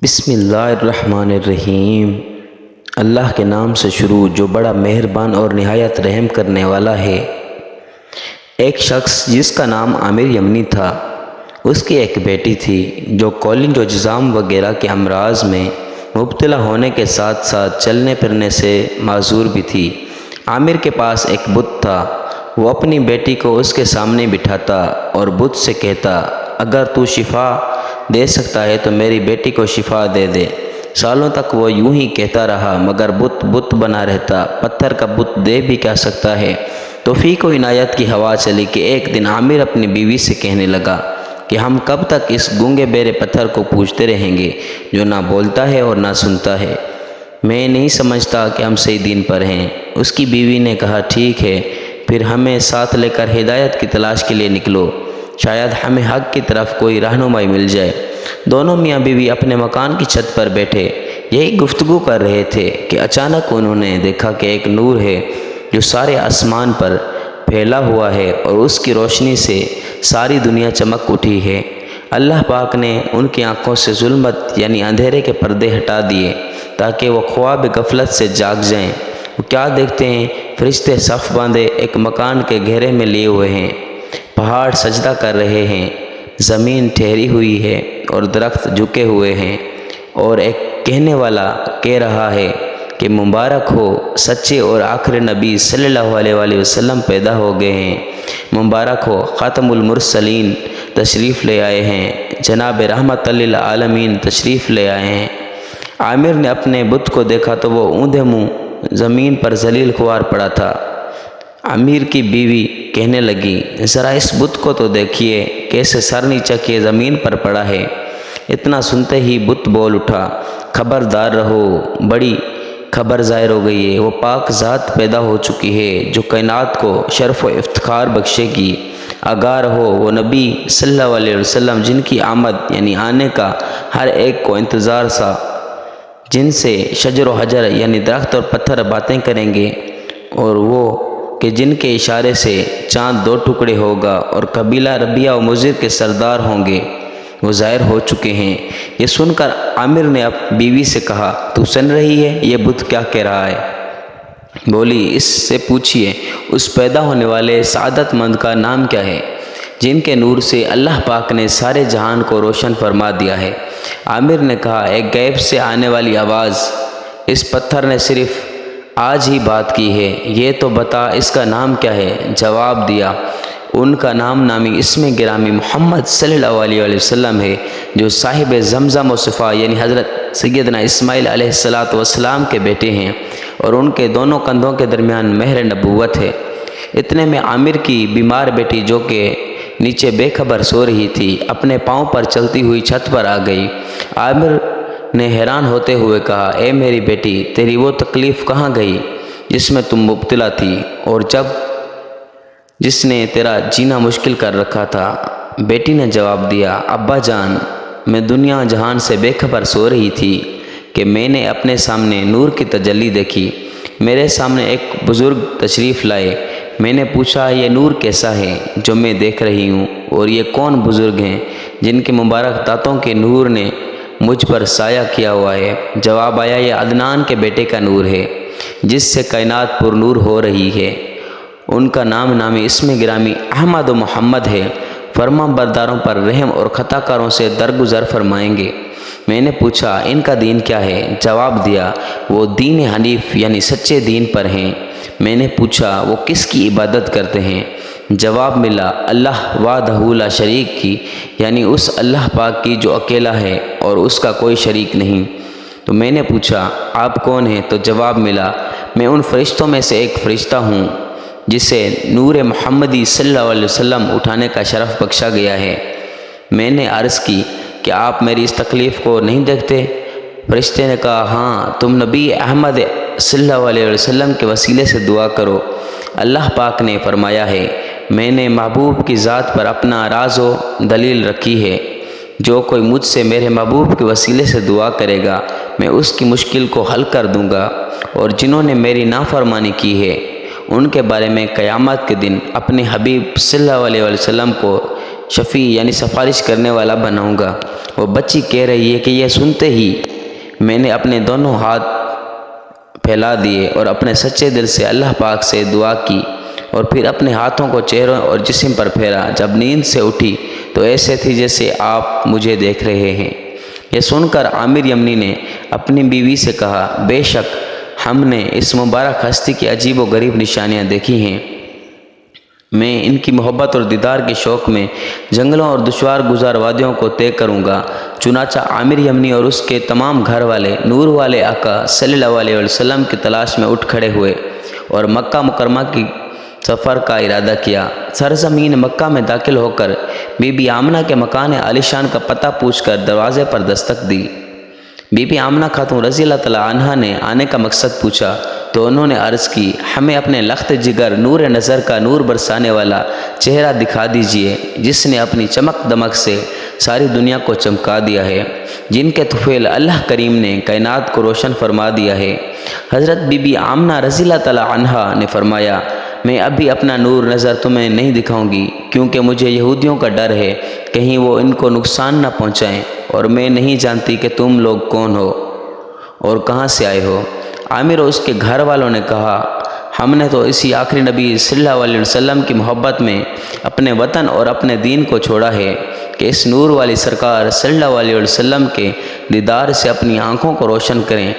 بسم اللہ الرحمن الرحیم۔ اللہ کے نام سے شروع جو بڑا مہربان اور نہایت رحم کرنے والا ہے۔ ایک شخص جس کا نام عامر یمنی تھا، اس کی ایک بیٹی تھی جو کولنج و جزام وغیرہ کے امراض میں مبتلا ہونے کے ساتھ ساتھ چلنے پھرنے سے معذور بھی تھی۔ عامر کے پاس ایک بت تھا۔ وہ اپنی بیٹی کو اس کے سامنے بٹھاتا اور بت سے کہتا، اگر تو شفا دے سکتا ہے تو میری بیٹی کو شفا دے دے۔ سالوں تک وہ یوں ہی کہتا رہا مگر بت بنا رہتا۔ پتھر کا بت دے بھی کیا سکتا ہے۔ توفیق و عنایت کی ہوا چلی کہ ایک دن عامر اپنی بیوی سے کہنے لگا کہ ہم کب تک اس گونگے بہرے پتھر کو پوجتے رہیں گے جو نہ بولتا ہے اور نہ سنتا ہے۔ میں نہیں سمجھتا کہ ہم صحیح دین پر ہیں۔ اس کی بیوی نے کہا، ٹھیک ہے، پھر ہمیں ساتھ لے کر ہدایت کی تلاش کے لیے نکلو، شاید ہمیں حق کی طرف کوئی رہنمائی مل جائے۔ دونوں میاں بیوی اپنے مکان کی چھت پر بیٹھے یہی گفتگو کر رہے تھے کہ اچانک انہوں نے دیکھا کہ ایک نور ہے جو سارے آسمان پر پھیلا ہوا ہے اور اس کی روشنی سے ساری دنیا چمک اٹھی ہے۔ اللہ پاک نے ان کی آنکھوں سے ظلمت یعنی اندھیرے کے پردے ہٹا دیے تاکہ وہ خواب غفلت سے جاگ جائیں۔ وہ کیا دیکھتے ہیں، فرشتے صف باندھے ایک مکان کے گھیرے میں لیے ہوئے ہیں، پہاڑ سجدہ کر رہے ہیں، زمین ٹھہری ہوئی ہے اور درخت جھکے ہوئے ہیں، اور ایک کہنے والا کہہ رہا ہے کہ مبارک ہو، سچے اور آخری نبی صلی اللہ علیہ وآلہ وسلم پیدا ہو گئے ہیں، مبارک ہو، خاتم المرسلین تشریف لے آئے ہیں، جناب رحمت للعالمین تشریف لے آئے ہیں۔ عامر نے اپنے بت کو دیکھا تو وہ اوندھے منہ زمین پر ذلیل خوار پڑا تھا۔ عامر کی بیوی کہنے لگی، ذرا اس بت کو تو دیکھیے، کیسے سر نیچا کیے زمین پر پڑا ہے۔ اتنا سنتے ہی بت بول اٹھا، خبردار رہو، بڑی خبر ظاہر ہو گئی ہے، وہ پاک ذات پیدا ہو چکی ہے جو کائنات کو شرف و افتخار بخشے گی۔ آگاہ رہو، وہ نبی صلی اللہ علیہ وسلم جن کی آمد یعنی آنے کا ہر ایک کو انتظار سا، جن سے شجر و حجر یعنی درخت اور پتھر باتیں کریں گے، اور وہ کہ جن کے اشارے سے چاند دو ٹکڑے ہوگا اور قبیلہ ربیہ و مضر کے سردار ہوں گے، وہ ظاہر ہو چکے ہیں۔ یہ سن کر عامر نے بیوی سے کہا، تو سن رہی ہے، یہ بت کیا کہہ رہا ہے؟ بولی، اس سے پوچھئے اس پیدا ہونے والے سعادت مند کا نام کیا ہے جن کے نور سے اللہ پاک نے سارے جہان کو روشن فرما دیا ہے۔ عامر نے کہا، ایک غیب سے آنے والی آواز، اس پتھر نے صرف آج ہی بات کی ہے، یہ تو بتا اس کا نام کیا ہے؟ جواب دیا، ان کا نام نامی اسم گرامی محمد صلی اللہ علیہ وسلم ہے جو صاحب زمزم و صفا یعنی حضرت سیدنا اسماعیل علیہ السلام کے بیٹے ہیں اور ان کے دونوں کندھوں کے درمیان مہر نبوت ہے۔ اتنے میں عامر کی بیمار بیٹی جو کہ نیچے بے خبر سو رہی تھی اپنے پاؤں پر چلتی ہوئی چھت پر آ گئی۔ عامر نے حیران ہوتے ہوئے کہا، اے میری بیٹی، تیری وہ تکلیف کہاں گئی جس میں تم مبتلا تھی اور جس نے تیرا جینا مشکل کر رکھا تھا؟ بیٹی نے جواب دیا، ابا جان، میں دنیا جہان سے بے خبر سو رہی تھی کہ میں نے اپنے سامنے نور کی تجلی دیکھی۔ میرے سامنے ایک بزرگ تشریف لائے۔ میں نے پوچھا، یہ نور کیسا ہے جو میں دیکھ رہی ہوں، اور یہ کون بزرگ ہیں جن کے مبارک دانتوں کے نور نے مجھ پر سایہ کیا ہوا ہے؟ جواب آیا، یہ عدنان کے بیٹے کا نور ہے جس سے کائنات پر نور ہو رہی ہے۔ ان کا نام نامی اسم گرامی احمد و محمد ہے، فرما برداروں پر رحم اور خطا کاروں سے درگزر فرمائیں گے۔ میں نے پوچھا، ان کا دین کیا ہے؟ جواب دیا، وہ دین حنیف یعنی سچے دین پر ہیں۔ میں نے پوچھا، وہ کس کی عبادت کرتے ہیں؟ جواب ملا، اللہ وحدہ لا شریک کی، یعنی اس اللہ پاک کی جو اکیلا ہے اور اس کا کوئی شریک نہیں۔ تو میں نے پوچھا، آپ کون ہیں؟ تو جواب ملا، میں ان فرشتوں میں سے ایک فرشتہ ہوں جسے نور محمدی صلی اللہ علیہ وسلم اٹھانے کا شرف بخشا گیا ہے۔ میں نے عرض کی کہ آپ میری اس تکلیف کو نہیں دیکھتے؟ فرشتے نے کہا، ہاں، تم نبی احمد صلی اللہ علیہ وسلم کے وسیلے سے دعا کرو۔ اللہ پاک نے فرمایا ہے، میں نے محبوب کی ذات پر اپنا راز و دلیل رکھی ہے، جو کوئی مجھ سے میرے محبوب کے وسیلے سے دعا کرے گا میں اس کی مشکل کو حل کر دوں گا، اور جنہوں نے میری نافرمانی کی ہے ان کے بارے میں قیامت کے دن اپنے حبیب صلی اللہ علیہ وسلم کو شفیع یعنی سفارش کرنے والا بناؤں گا۔ وہ بچی کہہ رہی ہے کہ یہ سنتے ہی میں نے اپنے دونوں ہاتھ پھیلا دیے اور اپنے سچے دل سے اللہ پاک سے دعا کی اور پھر اپنے ہاتھوں کو چہروں اور جسم پر پھیرا۔ جب نیند سے اٹھی تو ایسے تھی جیسے آپ مجھے دیکھ رہے ہیں۔ یہ سن کر عامر یمنی نے اپنی بیوی سے کہا، بے شک ہم نے اس مبارک ہستی کی عجیب و غریب نشانیاں دیکھی ہیں۔ میں ان کی محبت اور دیدار کے شوق میں جنگلوں اور دشوار گزار وادیوں کو طے کروں گا۔ چنانچہ عامر یمنی اور اس کے تمام گھر والے نور والے آقا صلی اللہ علیہ وسلم کی تلاش میں اٹھ کھڑے ہوئے اور مکہ مکرمہ کی سفر کا ارادہ کیا۔ سرزمین مکہ میں داخل ہو کر بی بی آمنہ کے مکان عالیشان کا پتہ پوچھ کر دروازے پر دستک دی۔ بی بی آمنہ خاتون رضی اللہ تعالی عنہا نے آنے کا مقصد پوچھا تو انہوں نے عرض کی، ہمیں اپنے لخت جگر نور نظر کا نور برسانے والا چہرہ دکھا دیجئے جس نے اپنی چمک دمک سے ساری دنیا کو چمکا دیا ہے، جن کے طفیل اللہ کریم نے کائنات کو روشن فرما دیا ہے۔ حضرت بی بی آمنہ رضی اللہ تعالی عنہا نے فرمایا، میں ابھی اپنا نور نظر تمہیں نہیں دکھاؤں گی کیونکہ مجھے یہودیوں کا ڈر ہے، کہیں وہ ان کو نقصان نہ پہنچائیں، اور میں نہیں جانتی کہ تم لوگ کون ہو اور کہاں سے آئے ہو۔ عامر اور اس کے گھر والوں نے کہا، ہم نے تو اسی آخری نبی صلی اللہ علیہ وسلم کی محبت میں اپنے وطن اور اپنے دین کو چھوڑا ہے کہ اس نور والی سرکار صلی اللہ علیہ وسلم کے دیدار سے اپنی آنکھوں کو روشن کریں،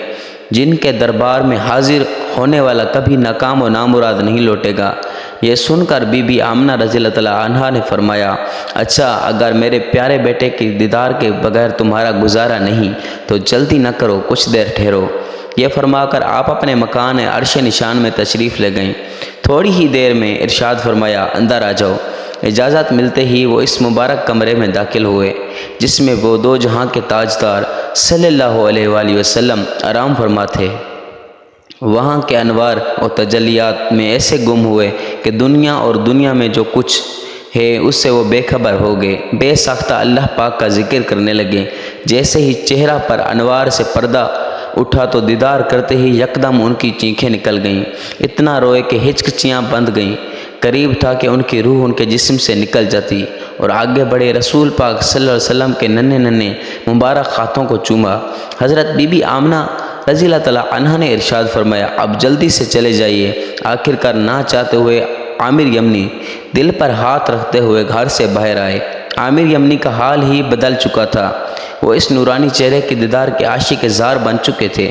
جن کے دربار میں حاضر ہونے والا کبھی ناکام و نامراد نہیں لوٹے گا۔ یہ سن کر بی بی آمنہ رضی اللہ تعالی عنہا نے فرمایا، اچھا اگر میرے پیارے بیٹے کی دیدار کے بغیر تمہارا گزارا نہیں تو جلدی نہ کرو، کچھ دیر ٹھہرو۔ یہ فرما کر آپ اپنے مکان عرش نشان میں تشریف لے گئیں۔ تھوڑی ہی دیر میں ارشاد فرمایا، اندر آ جاؤ۔ اجازت ملتے ہی وہ اس مبارک کمرے میں داخل ہوئے جس میں وہ دو جہاں کے تاجدار صلی اللہ علیہ وآلہ وسلم آرام فرما تھے۔ وہاں کے انوار اور تجلیات میں ایسے گم ہوئے کہ دنیا اور دنیا میں جو کچھ ہے اس سے وہ بے خبر ہو گئے۔ بے ساختہ اللہ پاک کا ذکر کرنے لگے۔ جیسے ہی چہرہ پر انوار سے پردہ اٹھا تو دیدار کرتے ہی یکدم ان کی چینخیں نکل گئیں، اتنا روئے کہ ہچکچیاں بند گئیں۔ قریب تھا کہ ان کی روح ان کے جسم سے نکل جاتی، اور آگے بڑھے رسول پاک صلی اللہ علیہ وسلم کے ننھے ننھے مبارک ہاتھوں کو چوما۔ حضرت بی بی آمنہ رضی اللہ تعالی عنہا نے ارشاد فرمایا، اب جلدی سے چلے جائیے۔ آخر کار نہ چاہتے ہوئے عامر یمنی دل پر ہاتھ رکھتے ہوئے گھر سے باہر آئے۔ عامر یمنی کا حال ہی بدل چکا تھا، وہ اس نورانی چہرے کے دیدار کے عاشق زار بن چکے تھے۔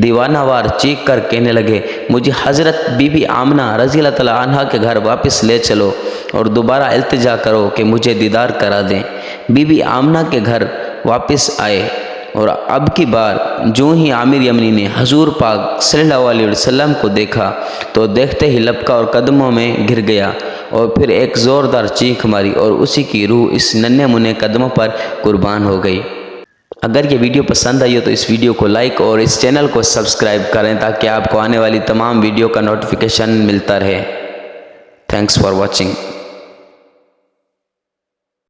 دیوانہ وار چیخ کر کہنے لگے، مجھے حضرت بی بی آمنہ رضی اللہ تعالی عنہا کے گھر واپس لے چلو اور دوبارہ التجا کرو کہ مجھے دیدار کرا دیں۔ بی بی آمنہ کے گھر واپس آئے، اور اب کی بار جو ہی عامر یمنی نے حضور پاک صلی اللہ علیہ وسلم کو دیکھا تو دیکھتے ہی لپکا اور قدموں میں گر گیا، اور پھر ایک زوردار چیخ ماری اور اسی کی روح اس ننھے منھے قدموں پر قربان ہو گئی۔ اگر یہ ویڈیو پسند آئی ہو تو اس ویڈیو کو لائک اور اس چینل کو سبسکرائب کریں تاکہ آپ کو آنے والی تمام ویڈیو کا نوٹیفیکیشن ملتا رہے۔ Thanks for watching.